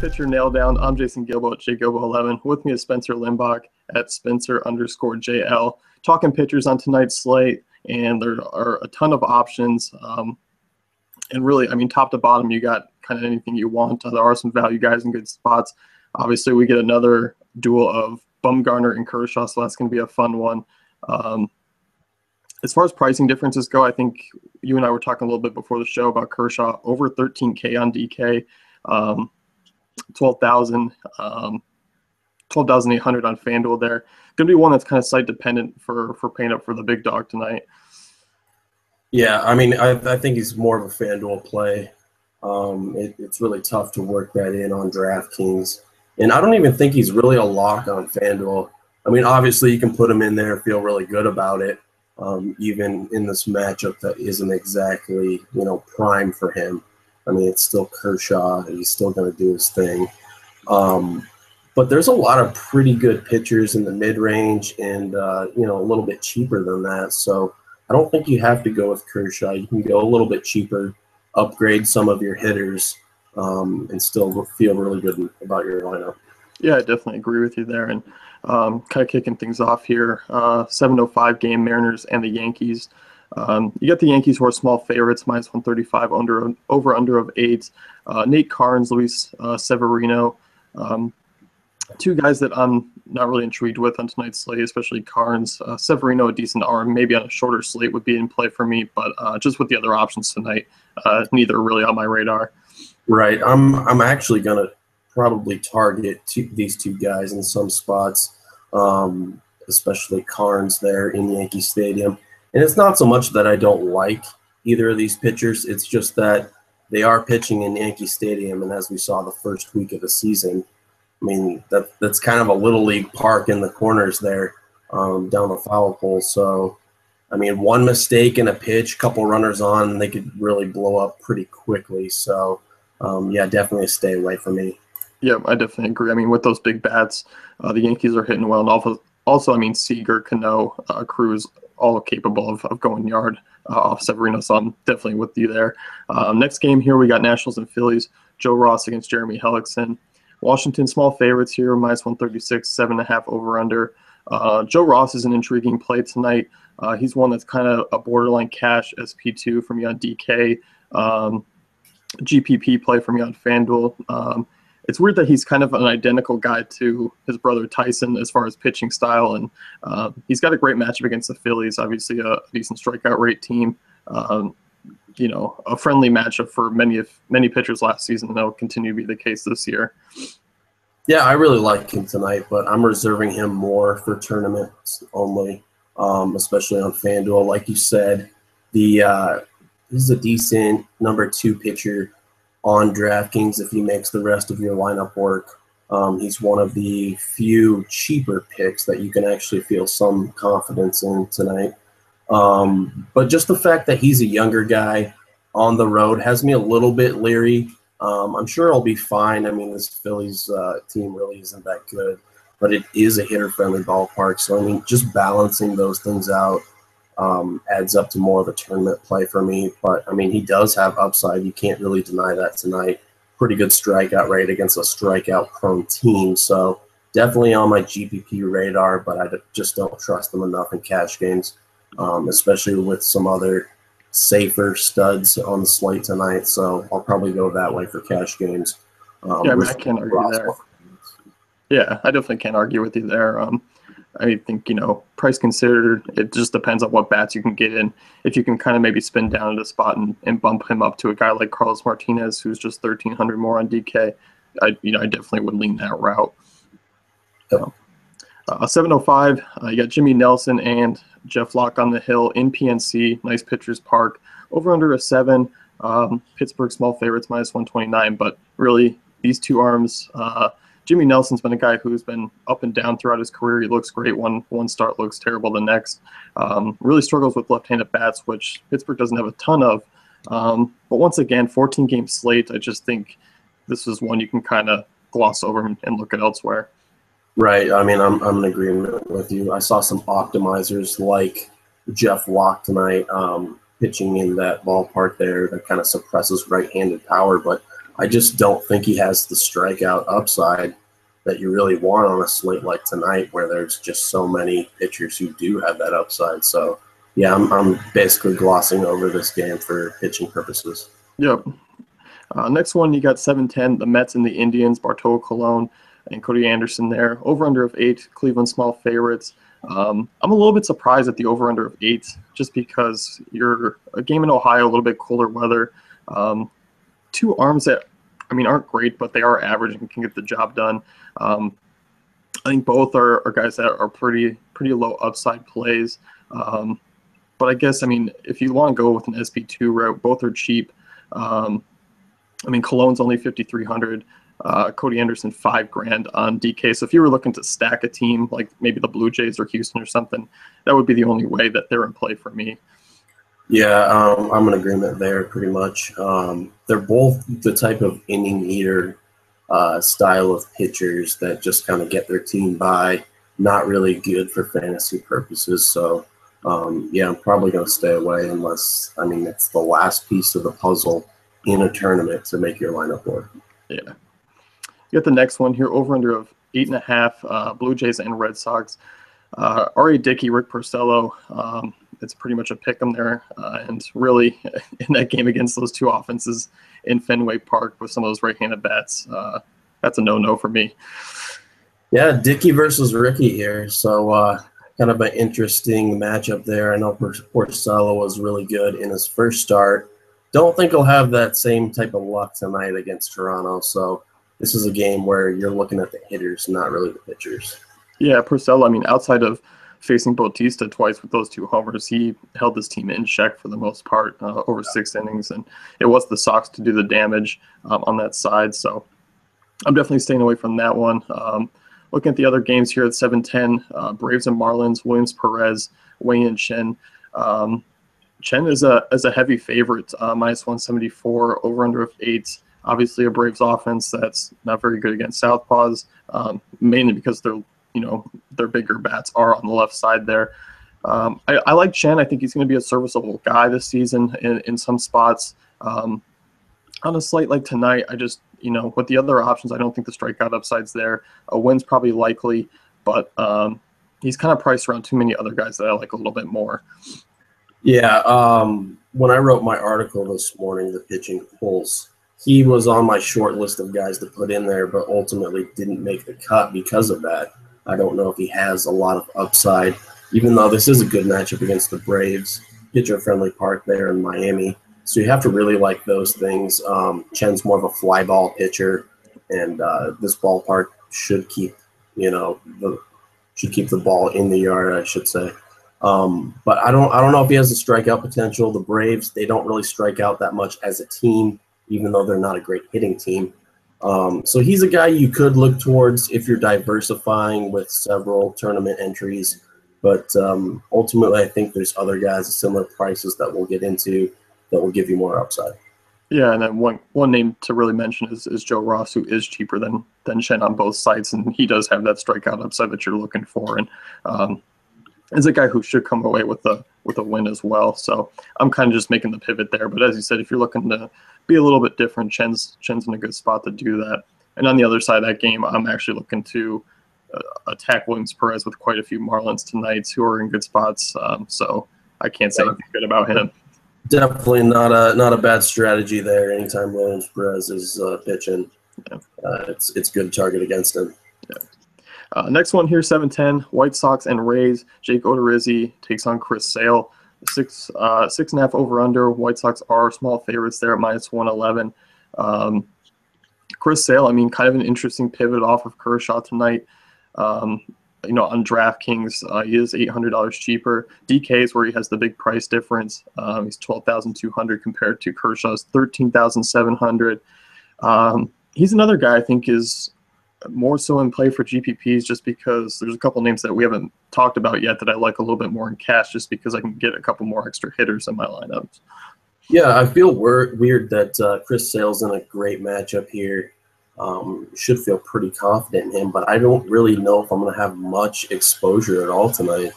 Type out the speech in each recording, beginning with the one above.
Pitcher Nail Down. I'm Jason Gilbo at JGilbo11. With me is Spencer Limbach at Spencer_JL. Talking pitchers on tonight's slate, and there are a ton of options. And really, I mean, top to bottom, you got kind of anything you want. There are some value guys in good spots. Obviously, we get another duel of Bumgarner and Kershaw, so that's going to be a fun one. As far as pricing differences go, I think you and I were talking a little bit before the show about Kershaw, over $13K on DK, 12,800 on FanDuel there. Going to be one that's kind of site dependent for paying up for the big dog tonight. Yeah, I mean, I think he's more of a FanDuel play. It's really tough to work that in on DraftKings. And I don't even think he's really a lock on FanDuel. I mean, obviously you can put him in there and feel really good about it, even in this matchup that isn't exactly, prime for him. I mean, it's still Kershaw, and he's still going to do his thing. But there's a lot of pretty good pitchers in the mid-range and, a little bit cheaper than that. So I don't think you have to go with Kershaw. You can go a little bit cheaper, upgrade some of your hitters, and still feel really good about your lineup. Yeah, I definitely agree with you there. And kind of kicking things off here, 7:05 game, Mariners and the Yankees. You got the Yankees, who are small favorites, minus 135, over-under of 8. Nate Carnes, Luis Severino, two guys that I'm not really intrigued with on tonight's slate, especially Carnes. Severino, a decent arm, maybe on a shorter slate would be in play for me, but just with the other options tonight, neither really on my radar. Right. I'm actually going to probably target these two guys in some spots, especially Carnes there in Yankee Stadium. And it's not so much that I don't like either of these pitchers. It's just that they are pitching in Yankee Stadium, and as we saw the first week of the season, I mean, that's kind of a little league park in the corners there, down the foul pole. So, I mean, one mistake in a pitch, couple runners on, they could really blow up pretty quickly. So, yeah, definitely a stay away from me. Yeah, I definitely agree. I mean, with those big bats, the Yankees are hitting well. And also I mean, Seager, Cano, Cruz, all capable of going yard off Severino. So I'm definitely with you there. Next game here, we got Nationals and Phillies. Joe Ross against Jeremy Hellickson. Washington, small favorites here, minus 136, 7.5 over-under. Joe Ross is an intriguing play tonight. He's one that's kind of a borderline cash SP2 for me on DK. GPP play for me on FanDuel. It's weird that he's kind of an identical guy to his brother Tyson as far as pitching style, and he's got a great matchup against the Phillies. Obviously, a decent strikeout rate team. A friendly matchup for many pitchers last season, and that'll continue to be the case this year. Yeah, I really like him tonight, but I'm reserving him more for tournaments only, especially on FanDuel. Like you said, this is a decent number 2 pitcher on DraftKings if he makes the rest of your lineup work. He's one of the few cheaper picks that you can actually feel some confidence in tonight. But just the fact that he's a younger guy on the road has me a little bit leery. I'm sure I'll be fine. I mean, this Phillies team really isn't that good, but it is a hitter-friendly ballpark. So, I mean, just balancing those things out adds up to more of a tournament play for me. But, I mean, he does have upside. You can't really deny that tonight. Pretty good strikeout rate against a strikeout-prone team. So, definitely on my GPP radar, but I just don't trust them enough in cash games. Especially with some other safer studs on the slate tonight. So I'll probably go that way for cash games. Yeah, I mean, I can't argue there. Yeah, I definitely can't argue with you there. I think, price considered, it just depends on what bats you can get in. If you can kind of maybe spin down at a spot and bump him up to a guy like Carlos Martinez, who's just 1,300 more on DK, I definitely would lean that route. So, 7:05, you got Jimmy Nelson and Jeff Locke on the hill in PNC, nice pitchers park. Over under a 7, Pittsburgh small favorites minus 129. But really, these two arms, Jimmy Nelson's been a guy who's been up and down throughout his career. He looks great. One start looks terrible the next. Really struggles with left-handed bats, which Pittsburgh doesn't have a ton of. But once again, 14-game slate, I just think this is one you can kind of gloss over and look at elsewhere. Right. I mean, I'm in agreement with you. I saw some optimizers like Jeff Locke tonight pitching in that ballpark there that kind of suppresses right-handed power. But I just don't think he has the strikeout upside that you really want on a slate like tonight, where there's just so many pitchers who do have that upside. So, yeah, I'm basically glossing over this game for pitching purposes. Yep. Next one, you got 7-10, the Mets and the Indians, Bartolo Colon and Cody Anderson there. Over-under of 8, Cleveland small favorites. I'm a little bit surprised at the over-under of 8, just because you're a game in Ohio, a little bit cooler weather. Two arms that, aren't great, but they are average and can get the job done. I think both are guys that are pretty low upside plays. But I guess, if you want to go with an SP2 route, both are cheap. Cologne's only 5,300. Cody Anderson, $5,000 on DK. So if you were looking to stack a team like maybe the Blue Jays or Houston or something, that would be the only way that they're in play for me. Yeah, I'm in agreement there pretty much. They're both the type of inning eater style of pitchers that just kind of get their team by, not really good for fantasy purposes. So, I'm probably going to stay away unless, it's the last piece of the puzzle in a tournament to make your lineup work. Yeah. You got the next one here, over-under of 8.5, Blue Jays and Red Sox. R.A. Dickey, Rick Porcello, it's pretty much a pick 'em there. And really, in that game against those two offenses in Fenway Park with some of those right-handed bats, that's a no-no for me. Yeah, Dickey versus Ricky here. So kind of an interesting matchup there. I know Porcello was really good in his first start. Don't think he'll have that same type of luck tonight against Toronto. So this is a game where you're looking at the hitters, not really the pitchers. Yeah, Porcello, outside of facing Bautista twice with those 2 homers, he held his team in check for the most part over 6 innings, and it was the Sox to do the damage on that side. So I'm definitely staying away from that one. Looking at the other games here at 7-10, Braves and Marlins, Williams Perez, Wei-Yin Chen. Chen is a heavy favorite, minus 174, over-under of 8. Obviously, a Braves offense that's not very good against southpaws, mainly because their bigger bats are on the left side there. I like Chen. I think he's going to be a serviceable guy this season in some spots. On a slate like tonight, I just, with the other options, I don't think the strikeout upside's there. A win's probably likely, but he's kind of priced around too many other guys that I like a little bit more. Yeah, when I wrote my article this morning, The Pitching Pulse, he was on my short list of guys to put in there, but ultimately didn't make the cut because of that. I don't know if he has a lot of upside, even though this is a good matchup against the Braves, pitcher-friendly park there in Miami. So you have to really like those things. Chen's more of a fly ball pitcher, and this ballpark should keep, the ball in the yard, I should say. But I don't know if he has the strikeout potential. The Braves, they don't really strike out that much as a team, even though they're not a great hitting team. So he's a guy you could look towards if you're diversifying with several tournament entries. But ultimately, I think there's other guys at similar prices that we'll get into that will give you more upside. Yeah, and then one name to really mention is Joe Ross, who is cheaper than Chen on both sides, and he does have that strikeout upside that you're looking for, and is a guy who should come away with a win as well. So I'm kind of just making the pivot there. But as you said, if you're looking to be a little bit different, Chen's in a good spot to do that. And on the other side of that game, I'm actually looking to attack Williams Perez with quite a few Marlins tonight who are in good spots. So I can't say anything good about him. Definitely not a bad strategy there. Anytime Williams Perez is pitching, it's good target against him. Yeah. Next one here, 7-10, White Sox and Rays. Jake Odorizzi takes on Chris Sale. 6.5 over/under. White Sox are small favorites there at minus 111. Chris Sale, kind of an interesting pivot off of Kershaw tonight. On DraftKings, he is $800 cheaper. DK is where he has the big price difference. He's $12,200 compared to Kershaw's $13,700. He's another guy I think is more so in play for GPPs just because there's a couple names that we haven't talked about yet that I like a little bit more in cash just because I can get a couple more extra hitters in my lineups. Yeah, I feel weird that Chris Sale's in a great matchup here. Should feel pretty confident in him, but I don't really know if I'm going to have much exposure at all tonight.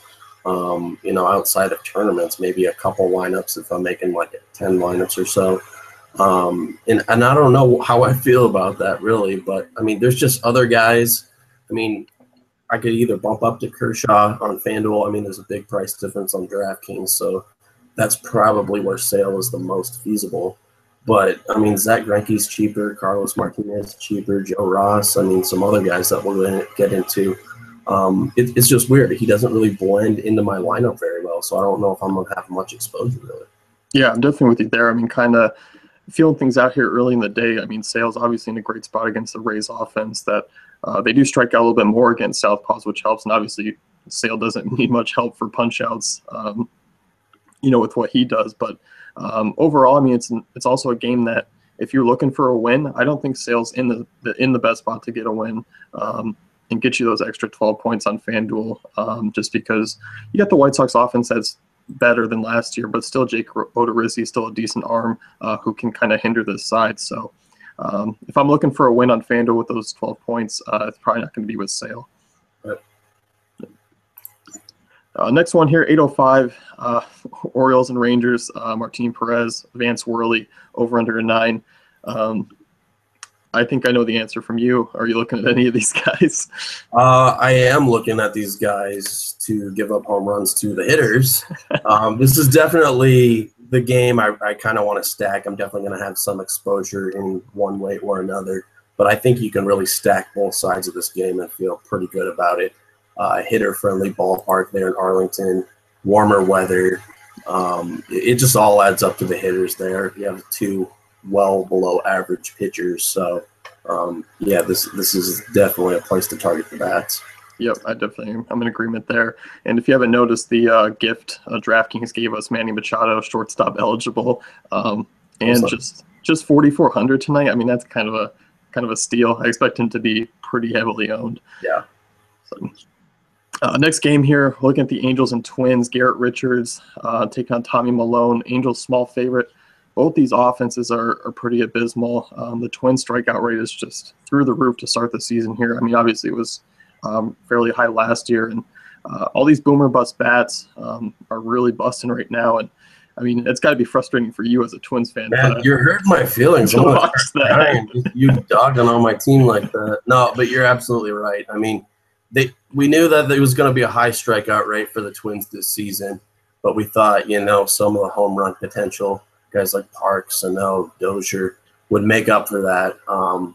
Outside of tournaments, maybe a couple lineups if I'm making like 10 lineups or so. And I don't know how I feel about that really, but I mean, there's just other guys. I mean, I could either bump up to Kershaw on FanDuel. I mean, there's a big price difference on DraftKings, so that's probably where Sale is the most feasible. But I mean, Zach Greinke's cheaper, Carlos Martinez cheaper, Joe Ross. I mean, some other guys that we're going to get into. It's just weird. He doesn't really blend into my lineup very well, so I don't know if I'm going to have much exposure really. Yeah, I'm definitely with you there. I mean, kind of feeling things out here early in the day. I mean, Sale's obviously in a great spot against the Rays offense that they do strike out a little bit more against Southpaws, which helps. And obviously, Sale doesn't need much help for punch outs, with what he does. But overall, I mean, it's also a game that if you're looking for a win, I don't think Sale's in the best spot to get a win and get you those extra 12 points on FanDuel, just because you got the White Sox offense that's better than last year, but still Jake Odorizzi is still a decent arm who can kind of hinder this side. So if I'm looking for a win on FanDuel with those 12 points, it's probably not going to be with Sale. Next one here, 805, Orioles and Rangers, Martin Perez, Vance Worley, over under 9. I think I know the answer from you. Are you looking at any of these guys? I am looking at these guys to give up home runs to the hitters. This is definitely the game I kind of want to stack. I'm definitely going to have some exposure in one way or another, but I think you can really stack both sides of this game and feel pretty good about it. Hitter-friendly ballpark there in Arlington, warmer weather. It just all adds up to the hitters there. You have 2 well below average pitchers. So, this is definitely a place to target the bats. Yep, I'm in agreement there. And if you haven't noticed, the gift DraftKings gave us Manny Machado, shortstop eligible, and just 4,400 tonight. I mean, that's kind of a steal. I expect him to be pretty heavily owned. Yeah. So, next game here, looking at the Angels and Twins. Garrett Richards taking on Tommy Malone. Angels small favorite. Both these offenses are pretty abysmal. The Twins strikeout rate is just through the roof to start the season here. I mean, obviously it was fairly high last year, and all these boomer bust bats are really busting right now. And I mean, it's got to be frustrating for you as a Twins fan. Man, you hurt my feelings. To watch that. You dogging on my team like that. No, but you're absolutely right. I mean, we knew that there was going to be a high strikeout rate for the Twins this season, but we thought, some of the home run potential, guys like Parks, Sano, Dozier, would make up for that.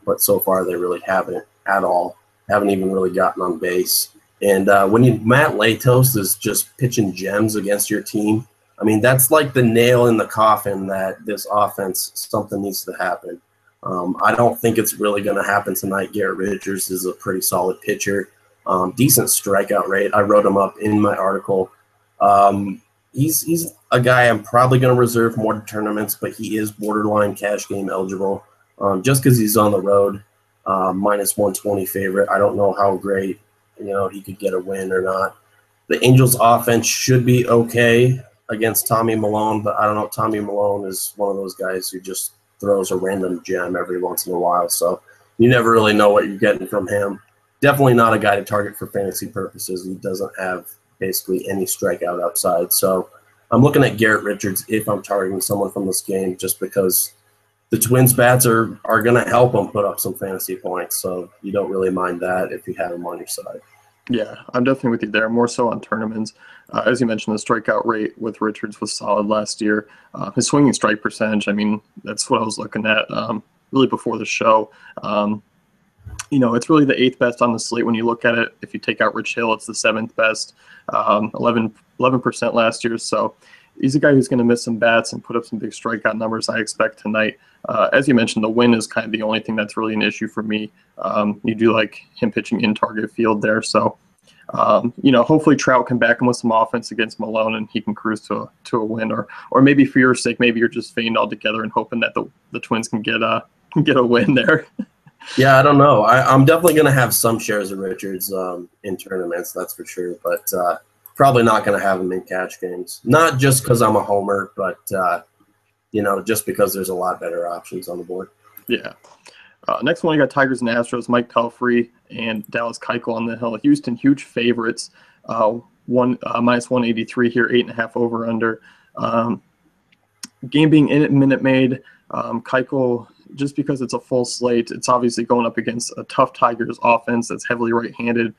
But so far they really haven't at all. Haven't even really gotten on base. And Matt Latos is just pitching gems against your team, I mean, that's like the nail in the coffin that this offense, something needs to happen. I don't think it's really going to happen tonight. Garrett Richards is a pretty solid pitcher. Decent strikeout rate. I wrote him up in my article. He's a guy I'm probably going to reserve more to tournaments, but he is borderline cash game eligible just because he's on the road. Minus 120 favorite. I don't know how great he could get a win or not. The Angels offense should be okay against Tommy Malone, but I don't know. Tommy Malone is one of those guys who just throws a random gem every once in a while, so you never really know what you're getting from him. Definitely not a guy to target for fantasy purposes. He doesn't have basically any strikeout upside. So I'm looking at Garrett Richards if I'm targeting someone from this game, just because the Twins bats are going to help him put up some fantasy points. So you don't really mind that if you have him on your side. Yeah, I'm definitely with you there, more so on tournaments. As you mentioned, the strikeout rate with Richards was solid last year. His swinging strike percentage, I mean, that's what I was looking at really before the show. It's really the 8th best on the slate when you look at it. If you take out Rich Hill, it's the 7th best, 11% last year. So he's a guy who's going to miss some bats and put up some big strikeout numbers, I expect, tonight. As you mentioned, the win is kind of the only thing that's really an issue for me. You do like him pitching in target field there. So, hopefully Trout can back him with some offense against Malone and he can cruise to a win. Or maybe for your sake, maybe you're just fading altogether and hoping that the Twins can get a win there. Yeah, I don't know. I'm definitely going to have some shares of Richards in tournaments, that's for sure. But probably not going to have him in cash games. Not just because I'm a homer, but just because there's a lot better options on the board. Yeah. Next one, you got Tigers and Astros, Mike Pelfrey and Dallas Keuchel on the hill. Houston, huge favorites. Minus 183 here, 8.5 over under. game being in at Minute Maid, Keuchel, just because it's a full slate, it's obviously going up against a tough Tigers offense that's heavily right-handed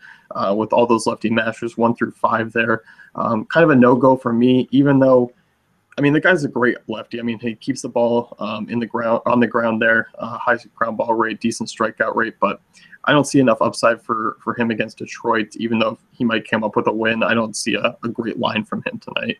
with all those lefty mashers 1 through 5 there. Kind of a no-go for me, even though, I mean, the guy's a great lefty. I mean, he keeps the ball on the ground there, high ground ball rate, decent strikeout rate, but I don't see enough upside for him against Detroit, even though he might come up with a win. I don't see a great line from him tonight.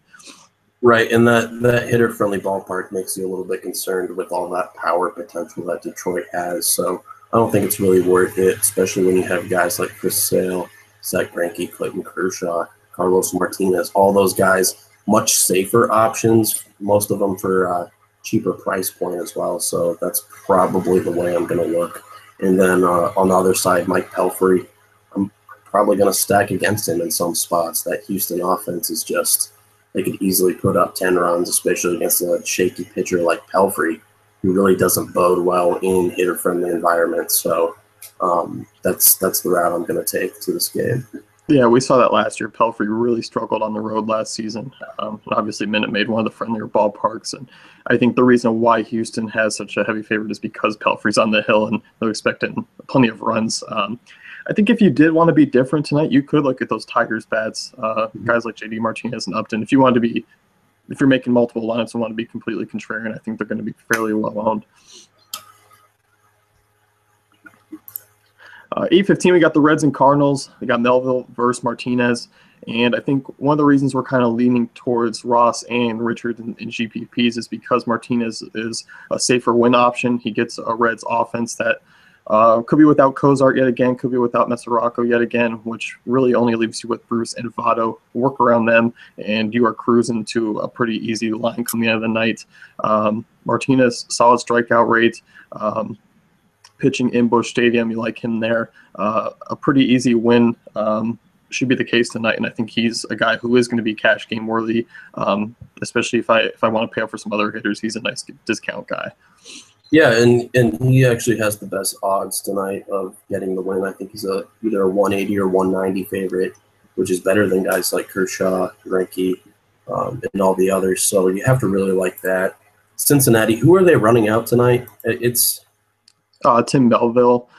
Right, and that hitter-friendly ballpark makes you a little bit concerned with all that power potential that Detroit has. So I don't think it's really worth it, especially when you have guys like Chris Sale, Zach Greinke, Clayton Kershaw, Carlos Martinez, all those guys, much safer options, most of them for a cheaper price point as well. So that's probably the way I'm going to look. And then on the other side, Mike Pelfrey, I'm probably going to stack against him in some spots. That Houston offense is just – they could easily put up 10 runs, especially against a shaky pitcher like Pelfrey, who really doesn't bode well in hitter-friendly environments. So that's the route I'm going to take to this game. Yeah, we saw that last year. Pelfrey really struggled on the road last season. Obviously, Minute Maid one of the friendlier ballparks, and I think the reason why Houston has such a heavy favorite is because Pelfrey's on the hill and they're expecting plenty of runs. I think if you did want to be different tonight, you could look at those Tigers bats, guys like JD Martinez and Upton. If you wanted to be, if you're making multiple lineups and want to be completely contrarian, I think they're going to be fairly well owned. 8:15, we got the Reds and Cardinals. We got Melville versus Martinez. And I think one of the reasons we're kind of leaning towards Ross and Richard in GPPs is because Martinez is a safer win option. He gets a Reds offense that could be without Cozart yet again, could be without Mesoraco yet again, which really only leaves you with Bruce and Votto. Work around them, and you are cruising to a pretty easy line coming out of the night. Martinez, solid strikeout rate. Pitching in Busch Stadium, you like him there. A pretty easy win should be the case tonight, and I think he's a guy who is going to be cash game worthy, especially if I want to pay up for some other hitters. He's a nice discount guy. Yeah, and he actually has the best odds tonight of getting the win. I think he's either a 180 or 190 favorite, which is better than guys like Kershaw, Greinke, and all the others. So you have to really like that. Cincinnati, who are they running out tonight? It's Tim Melville.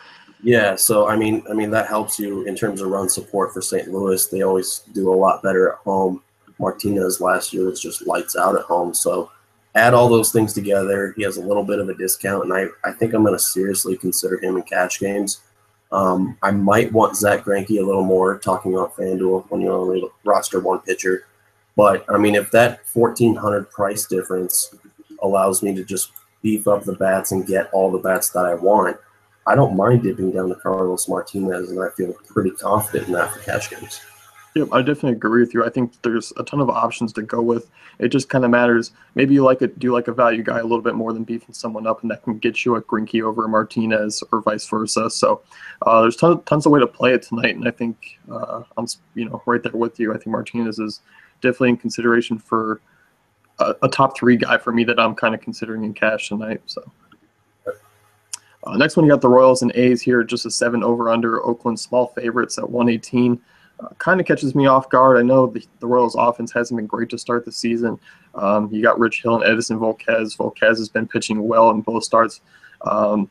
Yeah, so I mean that helps you in terms of run support for St. Louis. They always do a lot better at home. Martinez last year was just lights out at home. So add all those things together. He has a little bit of a discount, and I think I'm going to seriously consider him in cash games. I might want Zach Greinke a little more, talking about FanDuel when you only roster one pitcher. But, I mean, if that $1,400 price difference allows me to just beef up the bats and get all the bats that I want, I don't mind dipping down to Carlos Martinez, and I feel pretty confident in that for cash games. Yep, I definitely agree with you. I think there's a ton of options to go with. It just kind of matters. Maybe you do like a value guy a little bit more than beefing someone up, and that can get you a Greinke over a Martinez or vice versa. So there's tons of way to play it tonight, and I think I'm right there with you. I think Martinez is definitely in consideration for a top 3 guy for me that I'm kind of considering in cash tonight. So next one, you got the Royals and A's here, just a 7 over/under. Oakland small favorites at 118. Kind of catches me off guard. I know the Royals offense hasn't been great to start the season. You got Rich Hill and Edison Volquez. Volquez has been pitching well in both starts. The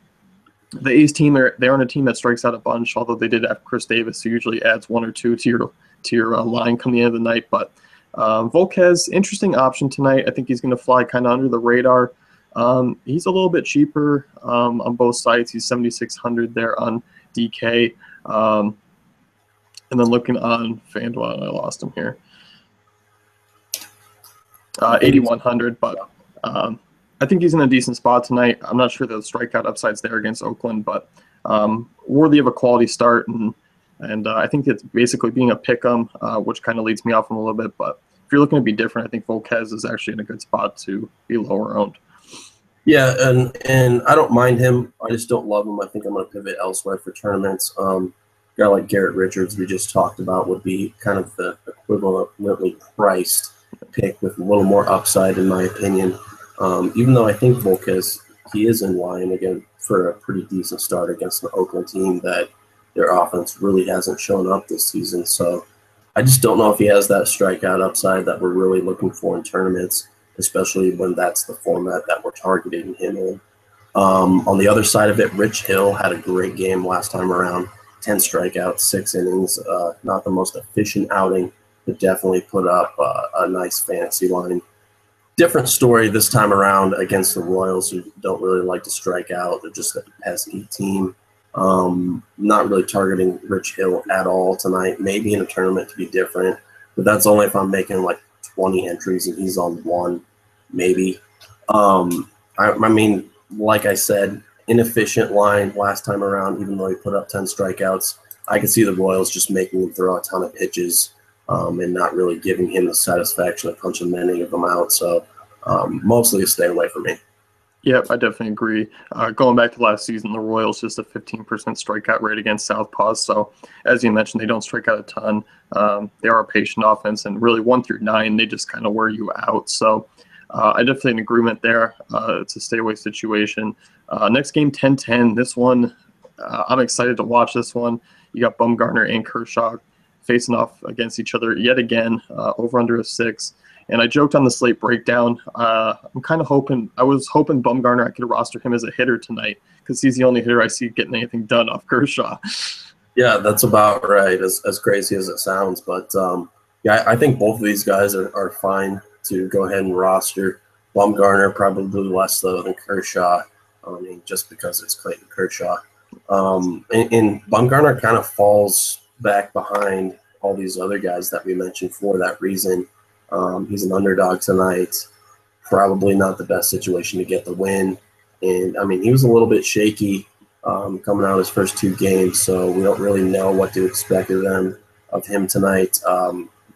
A's team, they aren't a team that strikes out a bunch, although they did have Chris Davis, who usually adds 1 or 2 to your line coming in of the night. But Volquez, interesting option tonight. I think he's going to fly kind of under the radar. He's a little bit cheaper on both sites. He's 7,600 there on DK. And then looking on FanDuel, I lost him here. 8,100, but I think he's in a decent spot tonight. I'm not sure the strikeout upside's there against Oakland, but worthy of a quality start. And I think it's basically being a pick'em, which kind of leads me off him a little bit. But if you're looking to be different, I think Volquez is actually in a good spot to be lower owned. Yeah, and I don't mind him. I just don't love him. I think I'm going to pivot elsewhere for tournaments. A guy like Garrett Richards we just talked about would be kind of the equivalently priced pick with a little more upside, in my opinion. Even though I think Volquez, he is in line again for a pretty decent start against the Oakland team that their offense really hasn't shown up this season. So I just don't know if he has that strikeout upside that we're really looking for in tournaments. especially when that's the format that we're targeting him in. On the other side of it, Rich Hill had a great game last time around. 10 strikeouts, 6 innings. Not the most efficient outing, but definitely put up a nice fantasy line. Different story this time around against the Royals, who don't really like to strike out. They're just a pesky team. Not really targeting Rich Hill at all tonight. Maybe in a tournament to be different, but that's only if I'm making like 20 entries and he's on 1, maybe. I mean, like I said, inefficient line last time around, even though he put up 10 strikeouts. I could see the Royals just making him throw a ton of pitches and not really giving him the satisfaction of punching many of them out. So mostly a stay away from me. Yep, I definitely agree. Going back to last season, the Royals just a 15% strikeout rate against southpaws. So, as you mentioned, they don't strike out a ton. They are a patient offense, and really 1 through 9, they just kind of wear you out. So, I definitely in agreement there. It's a stay away situation. Next game, 10-10. This one, I'm excited to watch this one. You got Bumgarner and Kershaw facing off against each other yet again, over under a 6. And I joked on the slate breakdown. I'm kind of hoping Bumgarner, I could roster him as a hitter tonight because he's the only hitter I see getting anything done off Kershaw. Yeah, that's about right, as crazy as it sounds. But, yeah, I think both of these guys are fine to go ahead and roster. Bumgarner probably less so than Kershaw, I mean, just because it's Clayton Kershaw. And Bumgarner kind of falls back behind all these other guys that we mentioned for that reason. He's an underdog tonight, probably not the best situation to get the win. And, I mean, he was a little bit shaky coming out his first 2 games, so we don't really know what to expect of him tonight.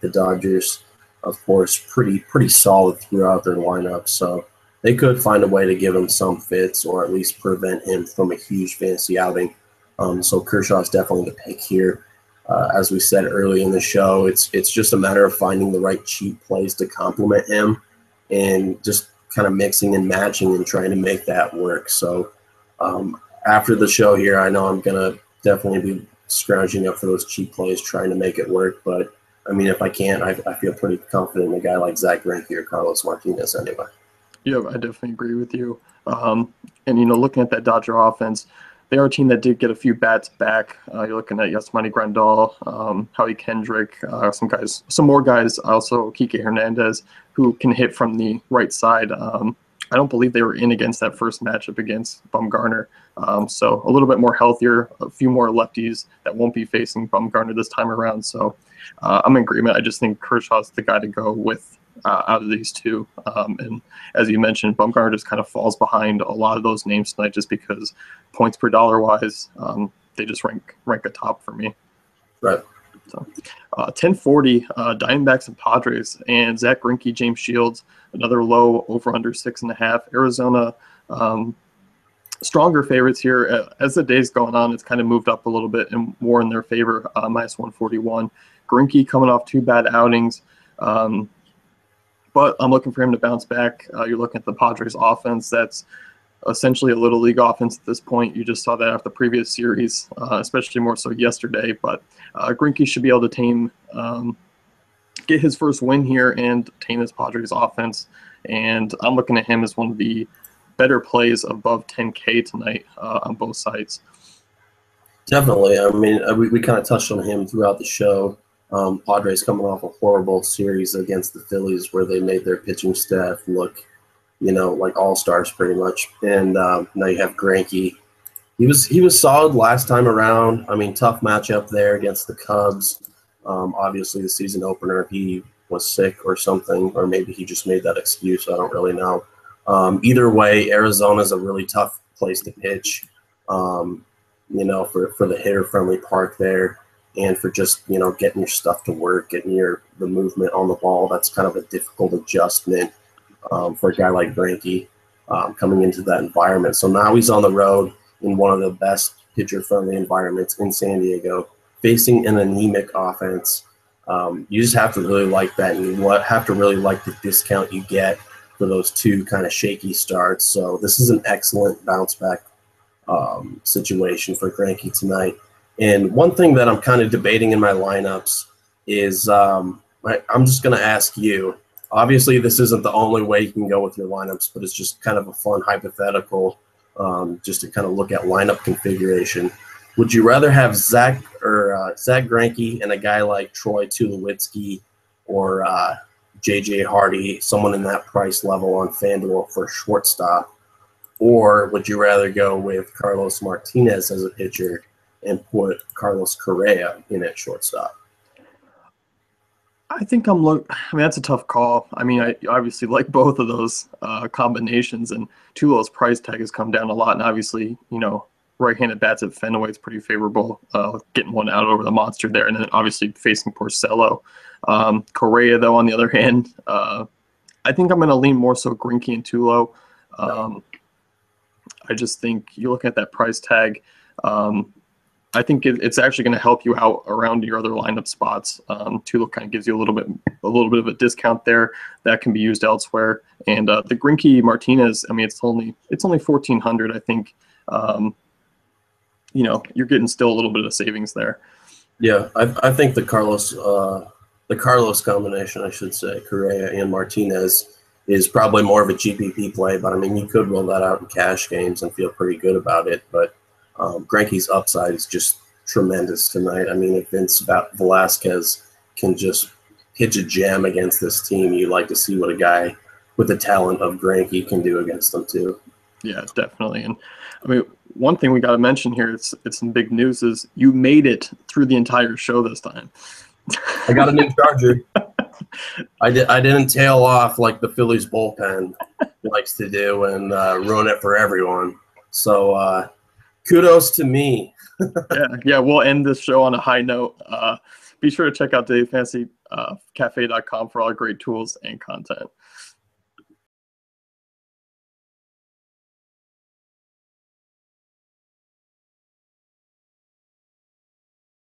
The Dodgers, of course, pretty solid throughout their lineup, so they could find a way to give him some fits or at least prevent him from a huge fantasy outing. So Kershaw's definitely the pick here. As we said early in the show, it's just a matter of finding the right cheap plays to complement him and just kind of mixing and matching and trying to make that work. So after the show here, I know I'm going to definitely be scrounging up for those cheap plays, trying to make it work. But, I mean, if I can't, I feel pretty confident in a guy like Zach Greinke or Carlos Martinez anyway. Yeah, I definitely agree with you. And, looking at that Dodger offense, they are a team that did get a few bats back. You're looking at Yasmani Grandal, Howie Kendrick, some more guys, also Kike Hernandez, who can hit from the right side. I don't believe they were in against that first matchup against Bumgarner. So a little bit more healthier, a few more lefties that won't be facing Bumgarner this time around. So I'm in agreement. I just think Kershaw's the guy to go with out of these two. And as you mentioned, Bumgarner just kind of falls behind a lot of those names tonight just because points per dollar wise, they just rank atop for me. Right. So 1040, Diamondbacks and Padres, and Zach Greinke, James Shields, another low over under 6.5. Arizona, stronger favorites here. As the day's going on, it's kind of moved up a little bit and more in their favor, minus 141. Greinke coming off 2 bad outings. But I'm looking for him to bounce back. You're looking at the Padres offense. That's essentially a little league offense at this point. You just saw that after the previous series, especially more so yesterday. But Greinke should be able to get his first win here and tame his Padres offense. And I'm looking at him as one of the better plays above 10K tonight on both sides. Definitely. I mean, we kind of touched on him throughout the show. Padres coming off a horrible series against the Phillies where they made their pitching staff look, like all-stars pretty much. And now you have Greinke. He was solid last time around. I mean, tough matchup there against the Cubs. Obviously, the season opener, he was sick or something, or maybe he just made that excuse. I don't really know. Either way, Arizona's a really tough place to pitch, for the hitter-friendly park there. And for just, getting your stuff to work, getting the movement on the ball, that's kind of a difficult adjustment for a guy like Greinke coming into that environment. So now he's on the road in one of the best pitcher-friendly environments in San Diego, facing an anemic offense. You just have to really like that, and you have to really like the discount you get for those 2 kind of shaky starts. So this is an excellent bounce-back situation for Greinke tonight. And one thing that I'm kind of debating in my lineups is I'm just going to ask you, Obviously, this isn't the only way you can go with your lineups, but it's just kind of a fun hypothetical just to kind of look at lineup configuration. Would you rather have Zach Greinke and a guy like Troy Tulowitzki or J.J. Hardy, someone in that price level on FanDuel for shortstop? Or would you rather go with Carlos Martinez as a pitcher and put Carlos Correa in at shortstop? I think I mean, that's a tough call. I mean, I obviously like both of those combinations, and Tulo's price tag has come down a lot. And obviously, right-handed bats at Fenway is pretty favorable, getting one out over the monster there. And then obviously facing Porcello. Correa, though, on the other hand, I think I'm going to lean more so Greinke and Tulo. I just think you look at that price tag. I think it's actually going to help you out around your other lineup spots. Tulo kind of gives you a little bit of a discount there that can be used elsewhere. And the Greinke Martinez, I mean, it's only $1,400. I think you're getting still a little bit of savings there. Yeah, I think the Carlos combination, I should say, Correa and Martinez, is probably more of a GPP play. But I mean, you could roll that out in cash games and feel pretty good about it. But Greinke's upside is just tremendous tonight. I mean, if Vince Velasquez can just pitch a gem against this team, you like to see what a guy with the talent of Greinke can do against them too. Yeah, definitely. And I mean, one thing we got to mention here, it's some big news, is you made it through the entire show this time. I got a new charger. I didn't tail off like the Phillies bullpen likes to do and ruin it for everyone. So kudos to me. Yeah, we'll end this show on a high note. Be sure to check out DailyFantasyCafe.com for all great tools and content.